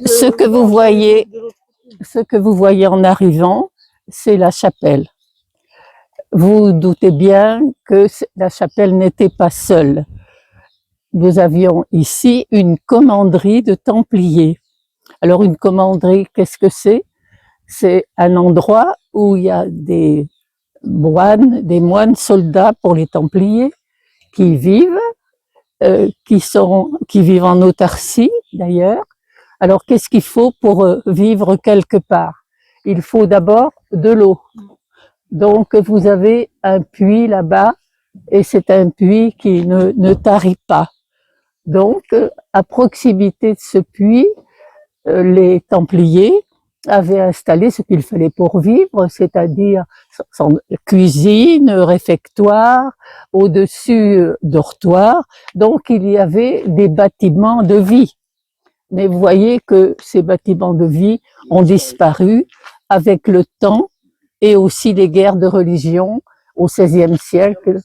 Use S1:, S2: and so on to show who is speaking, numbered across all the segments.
S1: Ce que vous voyez en arrivant, c'est la chapelle. Vous doutez bien que la chapelle n'était pas seule. Nous avions ici une commanderie de Templiers. Alors une commanderie, qu'est-ce que c'est? C'est un endroit où il y a des moines soldats pour les Templiers qui vivent, qui vivent en autarcie d'ailleurs. Alors qu'est-ce qu'il faut pour vivre quelque part? Il faut d'abord de l'eau. Donc vous avez un puits là-bas et c'est un puits qui ne tarit pas. Donc à proximité de ce puits, les Templiers avaient installé ce qu'il fallait pour vivre, c'est-à-dire cuisine, réfectoire, au-dessus dortoir. Donc il y avait des bâtiments de vie. Mais vous voyez que ces bâtiments de vie ont disparu avec le temps et aussi les guerres de religion au XVIe siècle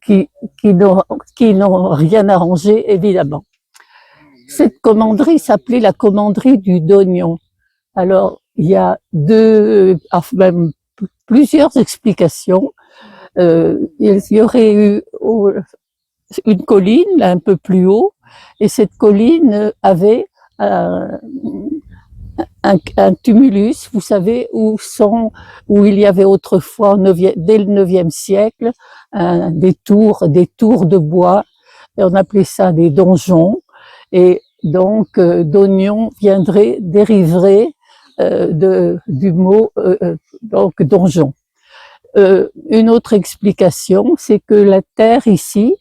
S1: qui n'ont rien arrangé, évidemment. Cette commanderie s'appelait la commanderie du Dognon. Alors, il y a même plusieurs explications. Il y aurait eu une colline là, un peu plus haut, et cette colline avait un tumulus, vous savez, où il y avait autrefois, dès le 9e siècle, des tours de bois, et on appelait ça des donjons, et donc d'oignon dériverait du mot donc donjon. Une autre explication, c'est que la terre ici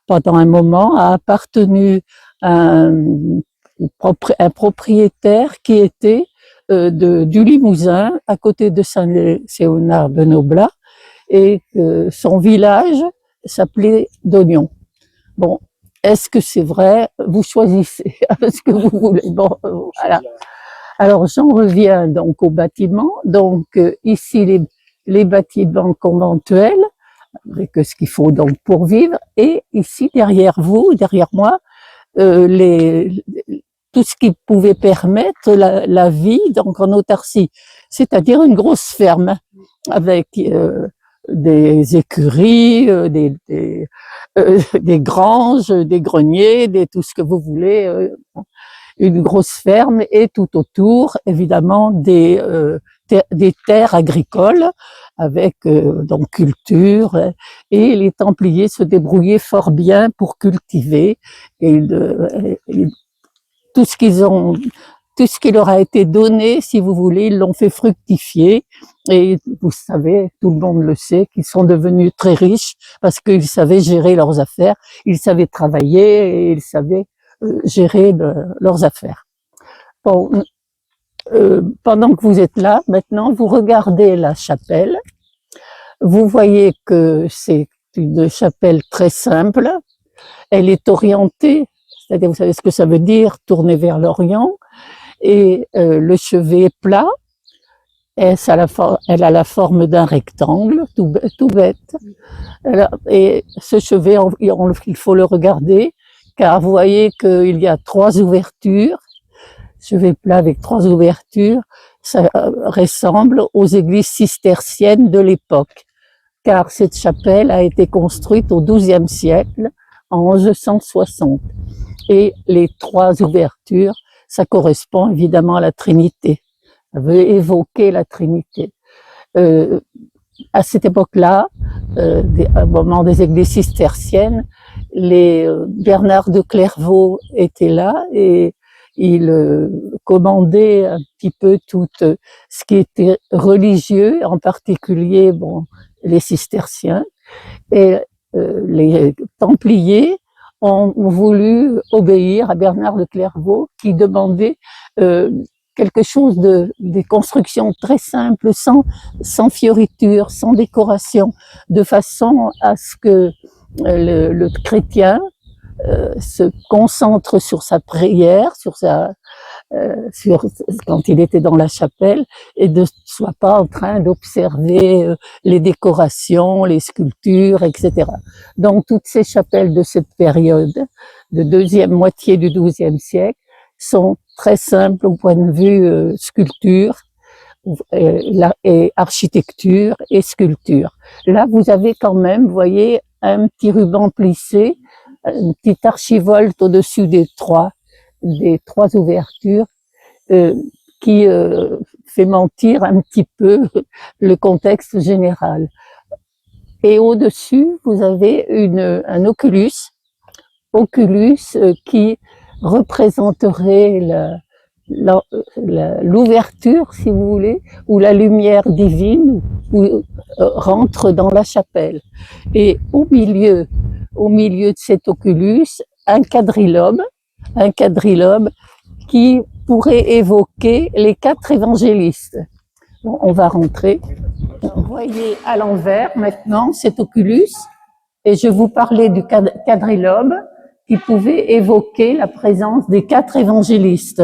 S1: pendant un moment, a appartenu à un propriétaire qui était du Limousin, à côté de Saint-Léonard-de-Noblat, et son village s'appelait Dognon. Bon, est-ce que c'est vrai? Vous choisissez ce que vous voulez. Bon, voilà. Alors, j'en reviens donc aux bâtiments. Donc, ici, les bâtiments conventuels, avec ce qu'il faut donc pour vivre. Et ici, derrière moi, tout ce qui pouvait permettre la vie donc en autarcie, c'est-à-dire une grosse ferme avec des écuries, des granges, des greniers, tout ce que vous voulez, une grosse ferme et tout autour, évidemment, des terres agricoles avec donc culture, et les Templiers se débrouillaient fort bien pour cultiver et tout ce qui leur a été donné, si vous voulez, ils l'ont fait fructifier. Et vous savez, tout le monde le sait, qu'ils sont devenus très riches parce qu'ils savaient gérer leurs affaires, ils savaient travailler et ils savaient gérer leurs affaires. Bon, pendant que vous êtes là, maintenant, vous regardez la chapelle. Vous voyez que c'est une chapelle très simple. Elle est orientée, c'est-à-dire, vous savez ce que ça veut dire, tournée vers l'Orient. Et le chevet est plat. Elle a la forme d'un rectangle, tout bête. Et ce chevet, il faut le regarder, car vous voyez qu'il y a 3 ouvertures. Chevet plat avec 3 ouvertures, ça ressemble aux églises cisterciennes de l'époque, car cette chapelle a été construite au XIIe siècle, en 1160. Et les 3 ouvertures, ça correspond évidemment à la Trinité. Ça veut évoquer la Trinité. À cette époque-là, au moment des églises cisterciennes, Bernard de Clairvaux était là et il commandait un petit peu tout ce qui était religieux, en particulier les cisterciens. Et les Templiers ont voulu obéir à Bernard de Clairvaux qui demandait quelque chose des constructions très simples, sans fioriture, sans décoration, de façon à ce que le chrétien se concentre sur sa prière, quand il était dans la chapelle et ne soit pas en train d'observer les décorations, les sculptures, etc. Donc toutes ces chapelles de cette période, de deuxième moitié du XIIe siècle, sont très simples au point de vue sculpture et architecture et sculpture. Là, vous avez quand même, vous voyez, un petit ruban plissé, une petite archivolte au-dessus des trois ouvertures qui fait mentir un petit peu le contexte général. Et au-dessus, vous avez un oculus qui représenterait l'ouverture, si vous voulez, où la lumière divine rentre dans la chapelle. Et au milieu de cet oculus, un quadrilobe qui pourrait évoquer les 4 évangélistes. Bon, on va rentrer. Vous voyez à l'envers maintenant cet oculus, et je vous parlais du quadrilobe qui pouvait évoquer la présence des 4 évangélistes.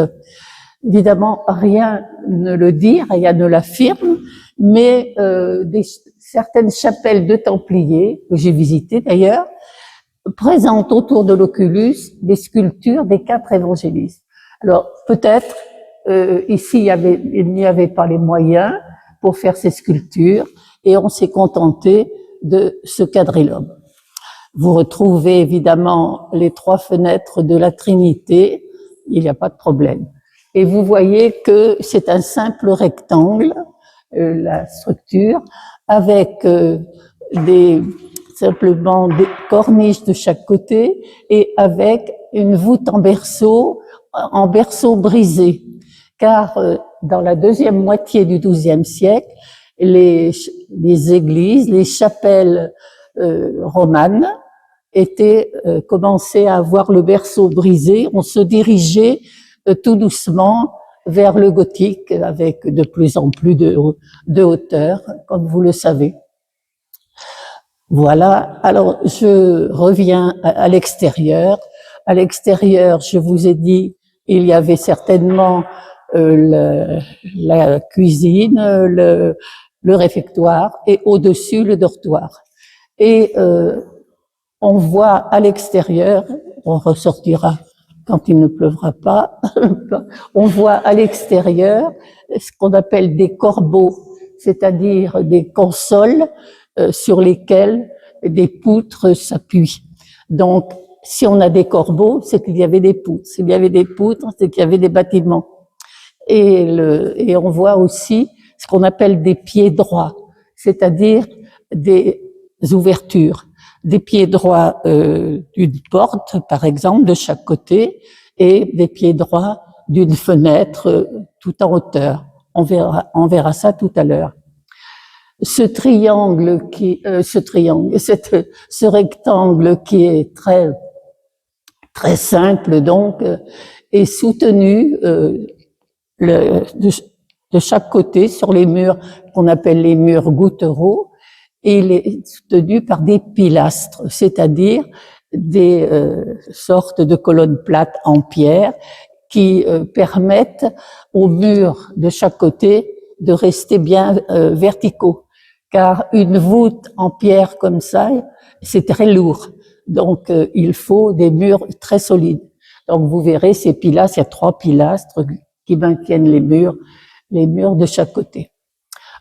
S1: Évidemment, rien ne le dit, rien ne l'affirme, mais certaines chapelles de Templiers, que j'ai visitées d'ailleurs, présentent autour de l'oculus des sculptures des 4 évangélistes. Alors peut-être ici il n'y avait pas les moyens pour faire ces sculptures et on s'est contenté de ce quadrilobe. Vous retrouvez évidemment les 3 fenêtres de la Trinité, il n'y a pas de problème. Et vous voyez que c'est un simple rectangle, la structure, avec simplement des corniches de chaque côté et avec une voûte en berceau brisé. Car dans la deuxième moitié du XIIe siècle, les églises, les chapelles romanes commençaient à avoir le berceau brisé. On se dirigeait tout doucement vers le gothique avec de plus en plus de hauteur, comme vous le savez. Voilà, alors je reviens à l'extérieur. À l'extérieur, je vous ai dit, il y avait certainement la cuisine, le réfectoire et au-dessus le dortoir. Et on voit à l'extérieur, on ressortira quand il ne pleuvra pas, on voit à l'extérieur ce qu'on appelle des corbeaux, c'est-à-dire des consoles sur lesquelles des poutres s'appuient. Donc, si on a des corbeaux, c'est qu'il y avait des poutres. S'il y avait des poutres, c'est qu'il y avait des bâtiments. Et on voit aussi ce qu'on appelle des pieds droits, c'est-à-dire des ouvertures, des pieds droits d'une porte, par exemple, de chaque côté, et des pieds droits d'une fenêtre tout en hauteur. On verra ça tout à l'heure. Ce rectangle qui est très simple, donc, est soutenu de chaque côté sur les murs qu'on appelle les murs gouttereaux, et il est soutenu par des pilastres, c'est-à-dire des sortes de colonnes plates en pierre qui permettent aux murs de chaque côté de rester bien verticaux. Car une voûte en pierre comme ça, c'est très lourd. Donc, il faut des murs très solides. Donc, vous verrez ces pilastres, il y a 3 pilastres qui maintiennent les murs de chaque côté.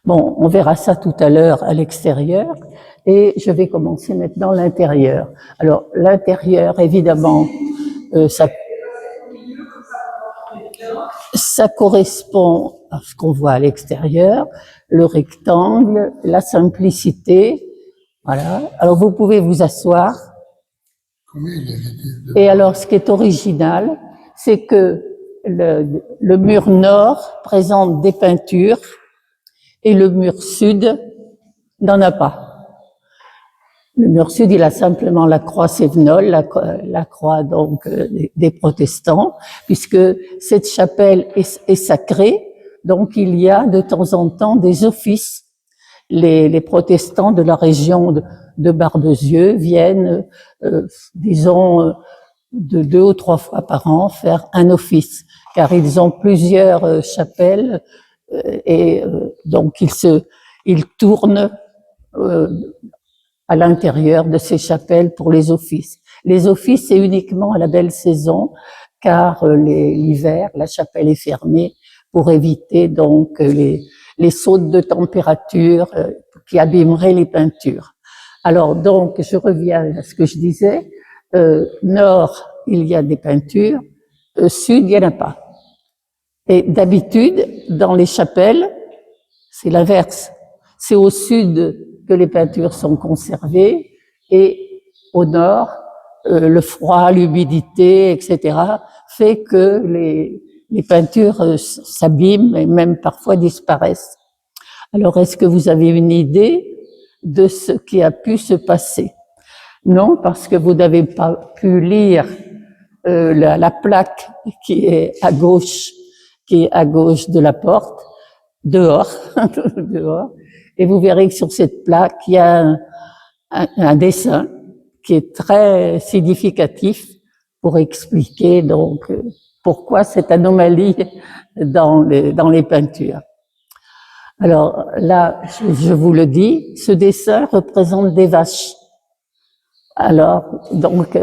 S1: Bon, on verra ça tout à l'heure à l'extérieur et je vais commencer maintenant l'intérieur. Alors, l'intérieur, évidemment, ça correspond à ce qu'on voit à l'extérieur, le rectangle, la simplicité. Voilà. Alors, vous pouvez vous asseoir. Et alors, ce qui est original, c'est que le mur nord présente des peintures et le mur sud n'en a pas. Le mur sud, il a simplement la croix sévenole, la croix donc des protestants, puisque cette chapelle est sacrée, donc il y a de temps en temps des offices. Les protestants de la région de Barbezieux viennent, disons, de 2 ou 3 fois par an faire un office. car ils ont plusieurs chapelles et donc ils tournent à l'intérieur de ces chapelles pour les offices. Les offices, c'est uniquement à la belle saison, car l'hiver, la chapelle est fermée pour éviter donc les sautes de température qui abîmeraient les peintures. Alors donc, je reviens à ce que je disais. Nord, il y a des peintures. Sud, il n'y en a pas. Et d'habitude, dans les chapelles, c'est l'inverse. C'est au sud que les peintures sont conservées et au nord, le froid, l'humidité, etc., fait que les peintures s'abîment et même parfois disparaissent. Alors, est-ce que vous avez une idée de ce qui a pu se passer? Non, parce que vous n'avez pas pu lire la plaque qui est à gauche de la porte, dehors, dehors, et vous verrez que sur cette plaque, il y a un dessin qui est très significatif pour expliquer donc pourquoi cette anomalie dans les peintures. Alors là, je vous le dis, ce dessin représente des vaches. Alors, donc,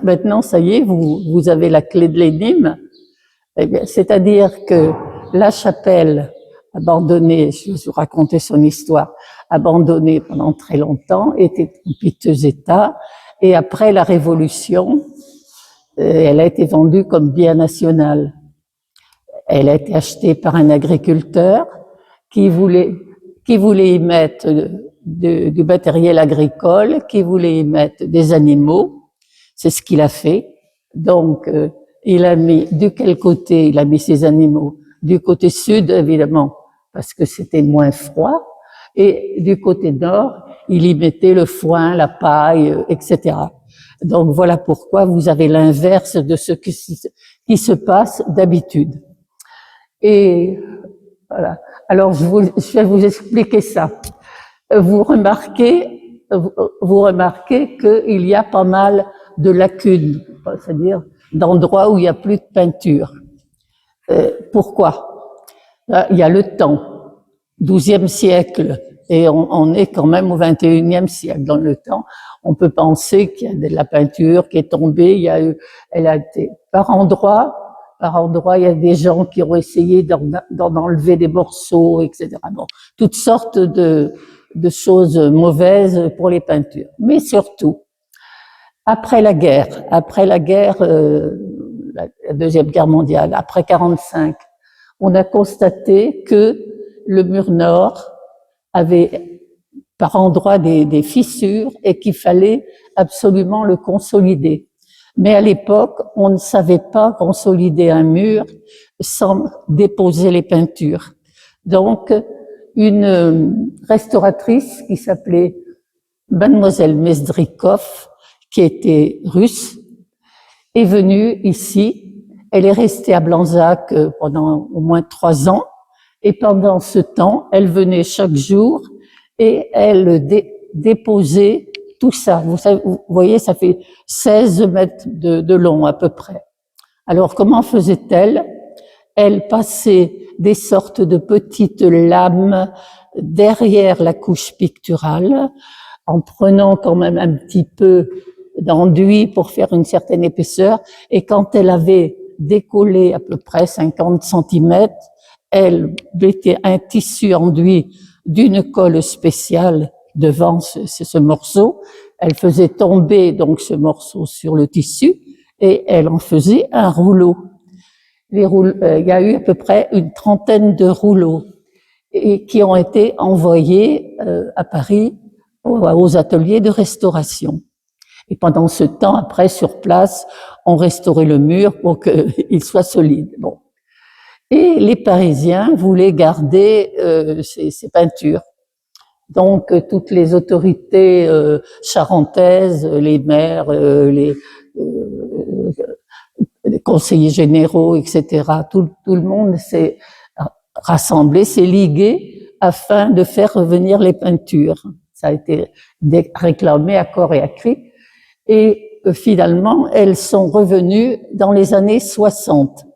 S1: maintenant, ça y est, vous avez la clé de l'énigme. Eh bien, c'est-à-dire que la chapelle abandonnée, je vais vous raconter son histoire, abandonnée pendant très longtemps, était en piteux état, et après la Révolution, elle a été vendue comme bien national. Elle a été achetée par un agriculteur qui voulait y mettre du matériel agricole, qui voulait y mettre des animaux. C'est ce qu'il a fait. Donc, il a mis, de quel côté il a mis ses animaux? Du côté sud, évidemment, parce que c'était moins froid. Et du côté nord, il y mettait le foin, la paille, etc. Donc, voilà pourquoi vous avez l'inverse de ce qui se passe d'habitude. Et voilà. Alors, je vais vous expliquer ça. Vous remarquez qu'il y a pas mal de lacunes, c'est-à-dire d'endroits où il n'y a plus de peinture. Pourquoi? Il y a le temps, XIIe siècle, et on est quand même au XXIe siècle. Dans le temps, on peut penser qu'il y a de la peinture qui est tombée, elle a été par endroits, il y a des gens qui ont essayé d'en enlever des morceaux, etc. Bon, toutes sortes de choses mauvaises pour les peintures. Mais surtout, après la guerre, la Deuxième Guerre mondiale, après 45, on a constaté que le mur nord avait par endroits des fissures et qu'il fallait absolument le consolider. Mais à l'époque, on ne savait pas consolider un mur sans déposer les peintures. Donc, une restauratrice qui s'appelait Mademoiselle Mezdrikov, qui était russe, est venue ici. Elle est restée à Blanzac pendant au moins 3 ans. Et pendant ce temps, elle venait chaque jour et elle déposait tout ça. Vous voyez, ça fait 16 mètres de long à peu près. Alors, comment faisait-elle? Elle passait des sortes de petites lames derrière la couche picturale, en prenant quand même un petit peu d'enduit pour faire une certaine épaisseur. Et quand elle avait décollé à peu près 50 centimètres, elle mettait un tissu enduit d'une colle spéciale devant ce morceau. Elle faisait tomber donc ce morceau sur le tissu et elle en faisait un rouleau. Il y a eu à peu près une trentaine de rouleaux et qui ont été envoyés à Paris aux ateliers de restauration. Et pendant ce temps, après, sur place, on restaurait le mur pour qu'il soit solide. Bon. Et les Parisiens voulaient garder ces peintures. Donc, toutes les autorités charentaises, les maires, les conseillers généraux, etc., tout le monde s'est rassemblé, s'est ligué afin de faire revenir les peintures. Ça a été réclamé à corps et à cri. Et finalement, elles sont revenues dans les années 60.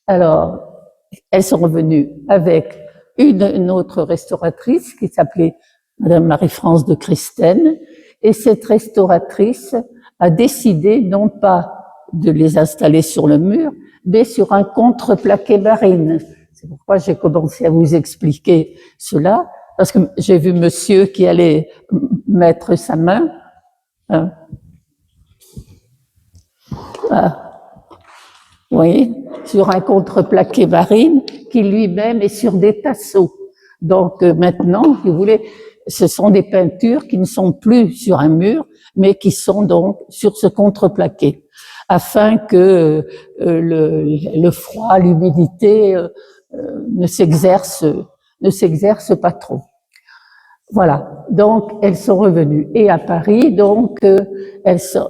S1: Alors, elles sont revenues avec une autre restauratrice qui s'appelait Madame Marie-France de Christène, et cette restauratrice a décidé non pas de les installer sur le mur, mais sur un contreplaqué marine. C'est pourquoi j'ai commencé à vous expliquer cela, parce que j'ai vu monsieur qui allait mettre sa main. Hein. Oui, sur un contreplaqué marine qui lui-même est sur des tasseaux. Donc maintenant, si vous voulez, ce sont des peintures qui ne sont plus sur un mur, mais qui sont donc sur ce contreplaqué, afin que le froid, l'humidité ne s'exerce pas trop. Voilà, donc elles sont revenues. Et à Paris, donc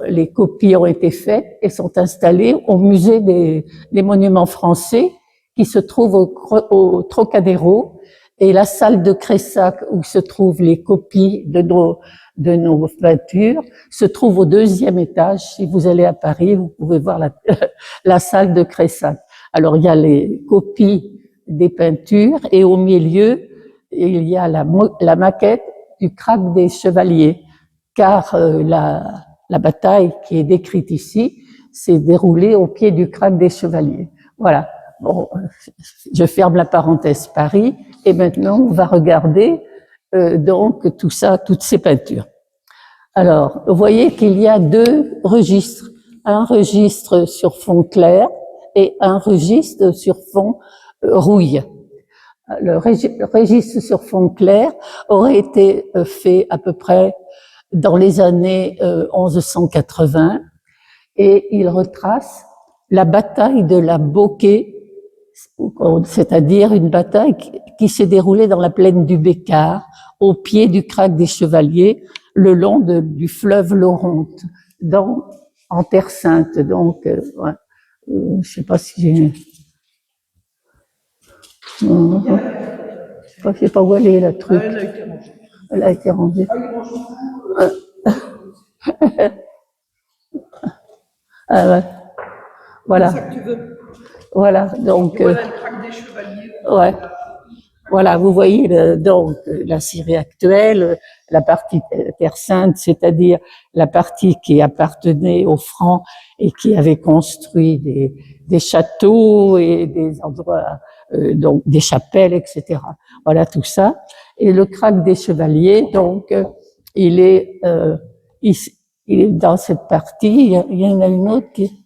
S1: les copies ont été faites et sont installées au musée des monuments français qui se trouve au Trocadéro, et la salle de Cressac où se trouvent les copies de nos peintures se trouve au 2e étage. Si vous allez à Paris, vous pouvez voir la salle de Cressac. Alors il y a les copies des peintures et au milieu il y a la maquette du Krach des Chevaliers, car la bataille qui est décrite ici s'est déroulée au pied du Krach des Chevaliers. Voilà. Bon, je ferme la parenthèse Paris, et maintenant on va regarder donc tout ça, toutes ces peintures. Alors, vous voyez qu'il y a 2 registres, un registre sur fond clair et un registre sur fond rouille. Le registre sur fond clair aurait été fait à peu près dans les années 1180, et il retrace la bataille de la Boquet, c'est-à-dire une bataille qui s'est déroulée dans la plaine du Bécard, au pied du Krach des Chevaliers, le long du fleuve L'Oronte, en Terre Sainte. Donc, ouais. Je sais pas si j'ai... Je sais pas où elle est, la truc. Elle a été rangée. Ah, ouais. Voilà. Voilà, donc. Voilà le Krach des Chevaliers. Ouais. Voilà, vous voyez donc la Syrie actuelle, la partie Terre Sainte, c'est-à-dire la partie qui appartenait aux Francs et qui avait construit des châteaux et des endroits, donc des chapelles, etc. Voilà tout ça. Et le Krach des Chevaliers, donc, il est dans cette partie. Il y en a une autre qui.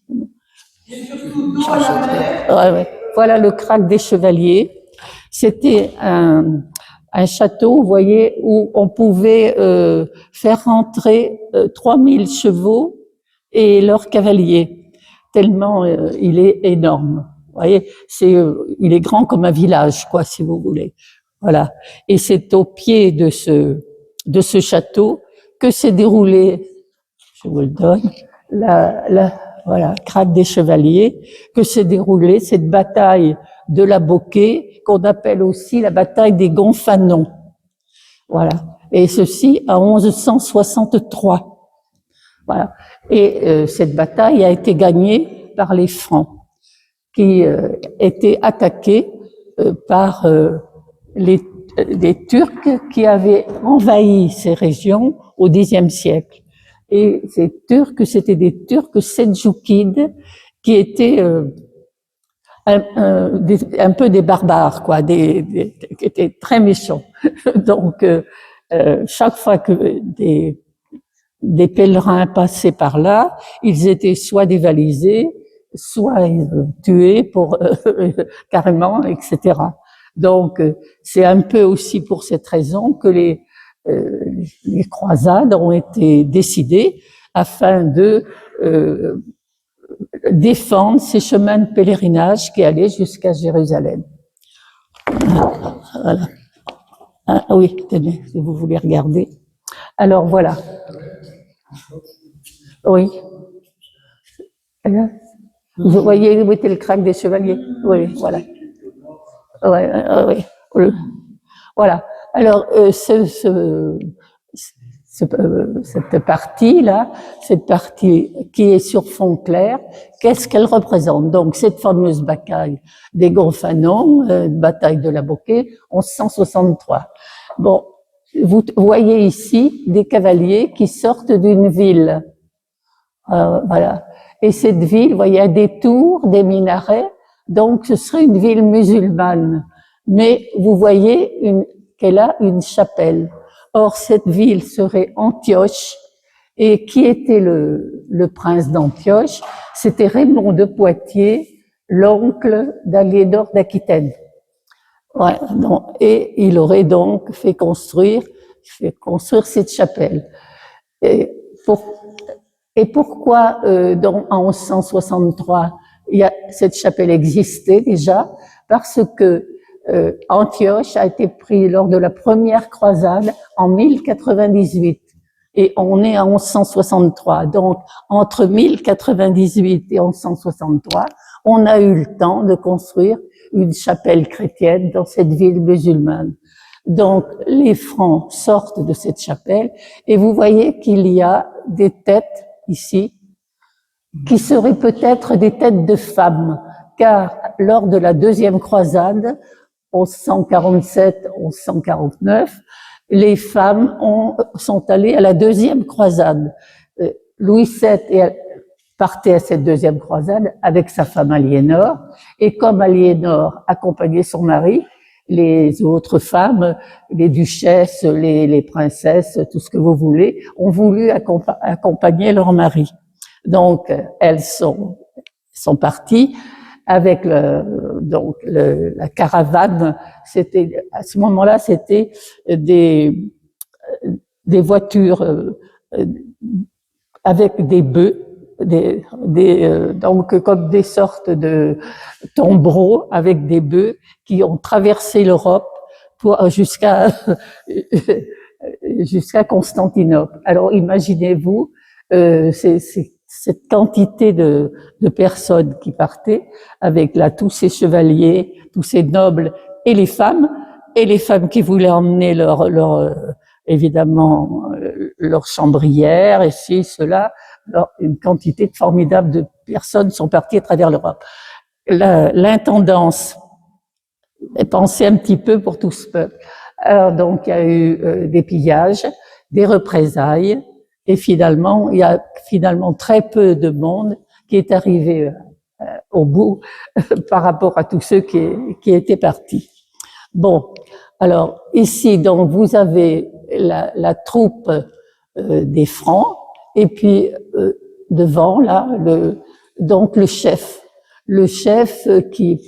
S1: Ouais. Voilà le Krach des Chevaliers. C'était un château, vous voyez, où on pouvait faire rentrer 3000 chevaux et leurs cavaliers, tellement il est énorme. Vous voyez, il est grand comme un village, quoi, si vous voulez. Voilà. Et c'est au pied de ce château que s'est déroulé, je vous le donne, voilà, Krach des Chevaliers, que s'est déroulée cette bataille de la Boquet, qu'on appelle aussi la bataille des Gonfanons. Voilà. Et ceci en 1163. Voilà. Et cette bataille a été gagnée par les Francs, qui étaient attaqués par les Turcs qui avaient envahi ces régions au Xe siècle. Et ces Turcs, c'était des Turcs seldjoukides qui étaient un peu des barbares, quoi, qui étaient très méchants. Donc, chaque fois que des pèlerins passaient par là, ils étaient soit dévalisés, soit tués carrément, etc. Donc, c'est un peu aussi pour cette raison que les croisades ont été décidées afin de défendre ces chemins de pèlerinage qui allaient jusqu'à Jérusalem. Voilà. Ah, oui, tenez, si vous voulez regarder. Alors voilà. Oui. Vous voyez où était le Krach des Chevaliers? Oui, voilà. Oui. Voilà. Alors, cette partie-là, cette partie qui est sur fond clair, qu'est-ce qu'elle représente? Donc, cette fameuse bataille des Gonfanons, bataille de la Boquée, 1163. Bon, vous voyez ici des cavaliers qui sortent d'une ville. Voilà. Et cette ville, vous voyez, il y a des tours, des minarets, donc ce serait une ville musulmane. Mais vous voyez qu'elle a une chapelle. Or, cette ville serait Antioche. Et qui était le prince d'Antioche? C'était Raymond de Poitiers, l'oncle d'Aliénor d'Aquitaine. Ouais, donc, et il aurait donc fait construire cette chapelle. Et pourquoi en 1163 cette chapelle existait déjà? Parce que Antioche a été pris lors de la première croisade en 1098 et on est en 1163. Donc entre 1098 et 1163, on a eu le temps de construire une chapelle chrétienne dans cette ville musulmane. Donc les Francs sortent de cette chapelle et vous voyez qu'il y a des têtes ici qui seraient peut-être des têtes de femmes, car lors de la deuxième croisade, 1147-1149, les femmes sont allées à la deuxième croisade. Louis VII partait à cette deuxième croisade avec sa femme Aliénor, et comme Aliénor accompagnait son mari, les autres femmes, les duchesses, les princesses, tout ce que vous voulez, ont voulu accompagner leur mari. Donc, elles sont parties avec la caravane. C'était à ce moment-là, c'était des voitures avec des bœufs, donc comme des sortes de tombereaux avec des bœufs qui ont traversé l'Europe jusqu'à Constantinople. Alors imaginez-vous cette quantité de personnes qui partaient avec là tous ces chevaliers, tous ces nobles et les femmes qui voulaient emmener évidemment leur chambrière et cela. Alors, une quantité formidable de personnes sont parties à travers l'Europe. L'intendance pensait un petit peu pour tout ce peuple. Alors donc il y a eu des pillages, des représailles, et finalement il y a très peu de monde qui est arrivé au bout par rapport à tous ceux qui étaient partis. Bon, alors ici donc vous avez la troupe des Francs, et puis devant là donc le chef qui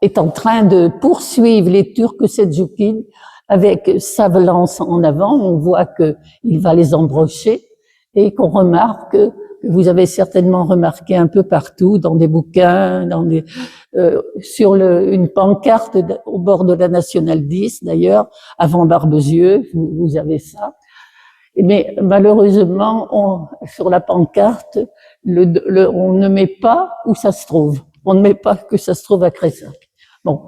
S1: est en train de poursuivre les Turcs seldjoukides avec sa lance en avant. On voit qu'il va les embrocher et qu'on remarque, que vous avez certainement remarqué un peu partout, dans des bouquins, sur une pancarte au bord de la Nationale 10 d'ailleurs, avant Barbezieux, vous avez ça. Mais malheureusement, sur la pancarte, on ne met pas où ça se trouve. On ne met pas que ça se trouve à Cressac. Bon,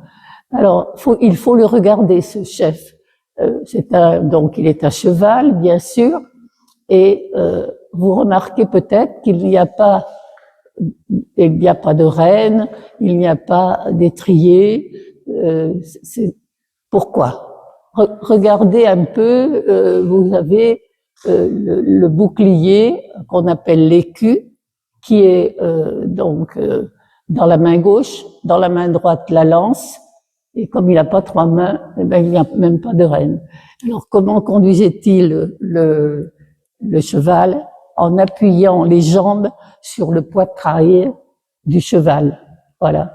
S1: alors il faut le regarder, ce chef. Donc il est à cheval, bien sûr, et vous remarquez peut-être qu'il n'y a pas de reine, il n'y a pas d'étrier. Pourquoi? Regardez un peu, vous avez le bouclier qu'on appelle l'écu, qui est donc dans la main gauche, dans la main droite la lance, et comme il n'a pas trois mains, il n'y a même pas de reine. Alors comment conduisait-il le cheval? En appuyant les jambes sur le poitrail du cheval. Voilà.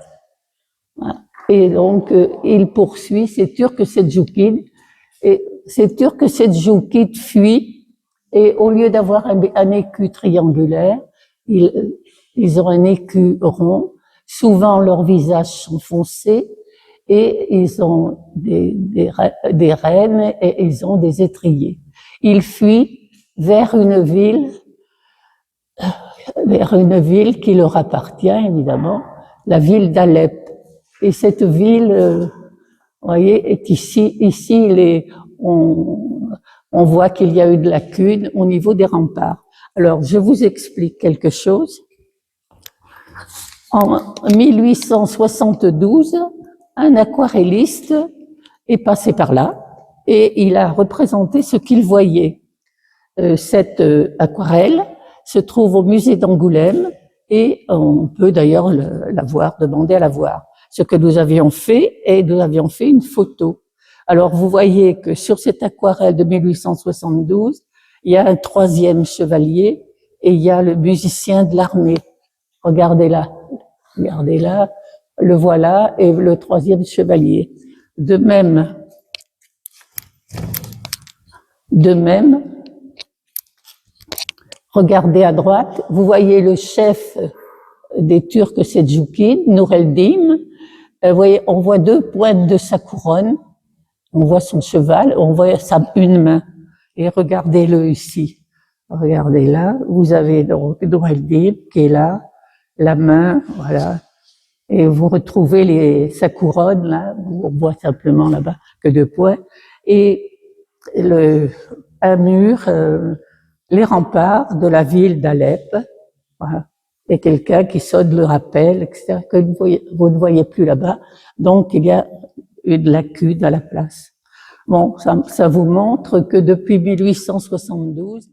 S1: Et donc il poursuit ces Turcs seldjoukides, et ces Turcs seldjoukides fuient, et au lieu d'avoir un écu triangulaire, ils ont un écu rond. Souvent leurs visages sont foncés, et ils ont des rênes, et ils ont des étriers. Ils fuient vers une ville qui leur appartient évidemment, la ville d'Alep. Et cette ville, vous voyez, est ici on, on voit qu'il y a eu de lacunes au niveau des remparts. Alors, je vous explique quelque chose. En 1872, un aquarelliste est passé par là et il a représenté ce qu'il voyait. Cette aquarelle se trouve au musée d'Angoulême et on peut d'ailleurs la voir, demander à la voir. Ce que nous avions fait, et nous avions fait une photo. Alors vous voyez que sur cette aquarelle de 1872, il y a un troisième chevalier et il y a le musicien de l'armée. Regardez là, le voilà et le troisième chevalier. De même, regardez à droite, vous voyez le chef des Turcs Selçukide, Noureddin. Vous voyez, on voit deux pointes de sa couronne, on voit son cheval, on voit une main. Et regardez-le ici. Regardez là, vous avez donc Noureddin qui est là, la main, voilà. Et vous retrouvez sa couronne là, on voit simplement là-bas que deux points. Et un mur, les remparts de la ville d'Alep, voilà. Et quelqu'un qui sonne le rappel, etc., que vous ne voyez plus là-bas. Donc, il y a une lacune à la place. Bon, ça vous montre que depuis 1872,